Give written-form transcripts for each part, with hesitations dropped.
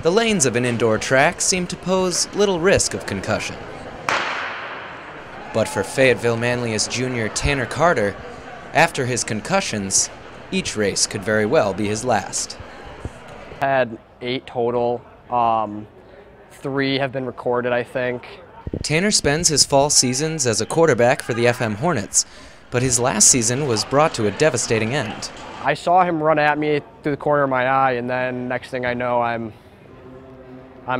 The lanes of an indoor track seem to pose little risk of concussion. But for Fayetteville Manlius junior Tanner Carter, after his concussions, each race could very well be his last. I had 8 total. 3 have been recorded, I think. Tanner spends his fall seasons as a quarterback for the FM Hornets, but his last season was brought to a devastating end. I saw him run at me through the corner of my eye, and then next thing I know, I'm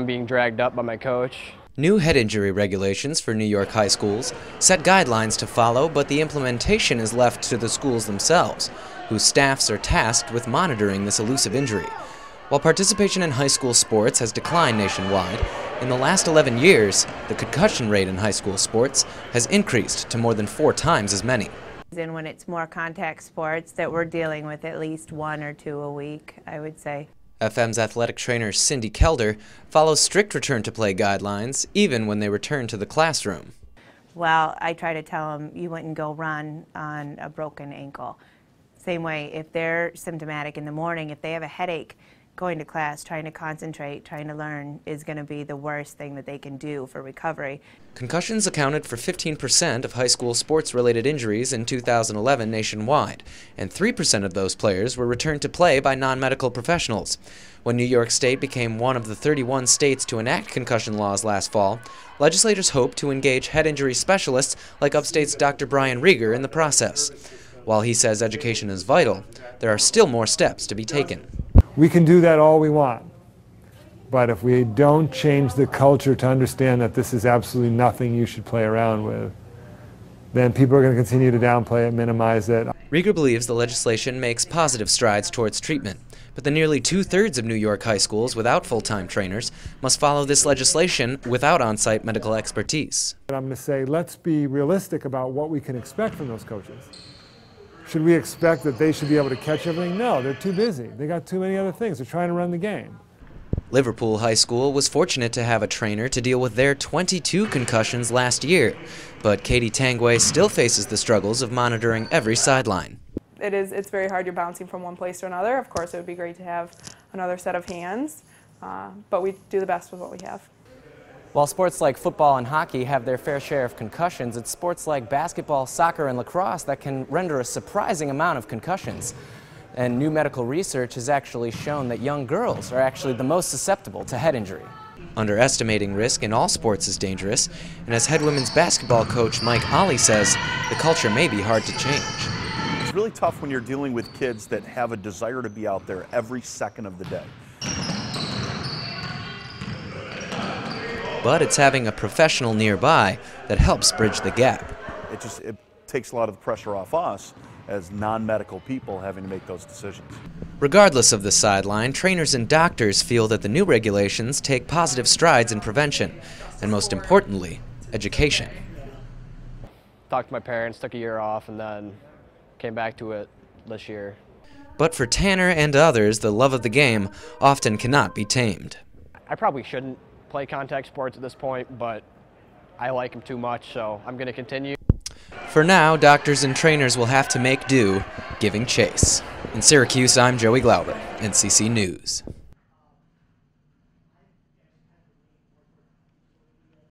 being dragged up by my coach. New head injury regulations for New York high schools set guidelines to follow, but the implementation is left to the schools themselves, whose staffs are tasked with monitoring this elusive injury. While participation in high school sports has declined nationwide, in the last 11 years, the concussion rate in high school sports has increased to more than 4 times as many. And when it's more contact sports, that we're dealing with at least 1 or 2 a week, I would say. FM's athletic trainer Cindy Kelder follows strict return-to-play guidelines even when they return to the classroom. Well, I try to tell them you wouldn't go run on a broken ankle. Same way, if they're symptomatic in the morning, if they have a headache, going to class, trying to concentrate, trying to learn is going to be the worst thing that they can do for recovery. Concussions accounted for 15% of high school sports-related injuries in 2011 nationwide, and 3% of those players were returned to play by non-medical professionals. When New York State became one of the 31 states to enact concussion laws last fall, legislators hope to engage head injury specialists like Upstate's Dr. Brian Rieger in the process. While he says education is vital, there are still more steps to be taken. We can do that all we want, but if we don't change the culture to understand that this is absolutely nothing you should play around with, then people are going to continue to downplay it, minimize it. Rieger believes the legislation makes positive strides towards treatment, but the nearly 2/3 of New York high schools without full-time trainers must follow this legislation without on-site medical expertise. I'm going to say, let's be realistic about what we can expect from those coaches. Should we expect that they should be able to catch everything? No, they're too busy. They got too many other things. They're trying to run the game. Liverpool High School was fortunate to have a trainer to deal with their 22 concussions last year, but Katie Tangway still faces the struggles of monitoring every sideline. It's very hard. You're bouncing from one place to another. Of course, it would be great to have another set of hands, but we do the best with what we have. While sports like football and hockey have their fair share of concussions, it's sports like basketball, soccer, and lacrosse that can render a surprising amount of concussions. And new medical research has actually shown that young girls are actually the most susceptible to head injury. Underestimating risk in all sports is dangerous, and as head women's basketball coach Mike Ollie says, the culture may be hard to change. It's really tough when you're dealing with kids that have a desire to be out there every second of the day. But it's having a professional nearby that helps bridge the gap. It takes a lot of the pressure off us as non-medical people having to make those decisions. Regardless of the sideline, trainers and doctors feel that the new regulations take positive strides in prevention, and most importantly, education. Talked to my parents, took a year off, and then came back to it this year. But for Tanner and others, the love of the game often cannot be tamed. I probably shouldn't play contact sports at this point, but I like them too much, so I'm going to continue. For now, doctors and trainers will have to make do, giving chase. In Syracuse, I'm Joey Glauber, NCC News.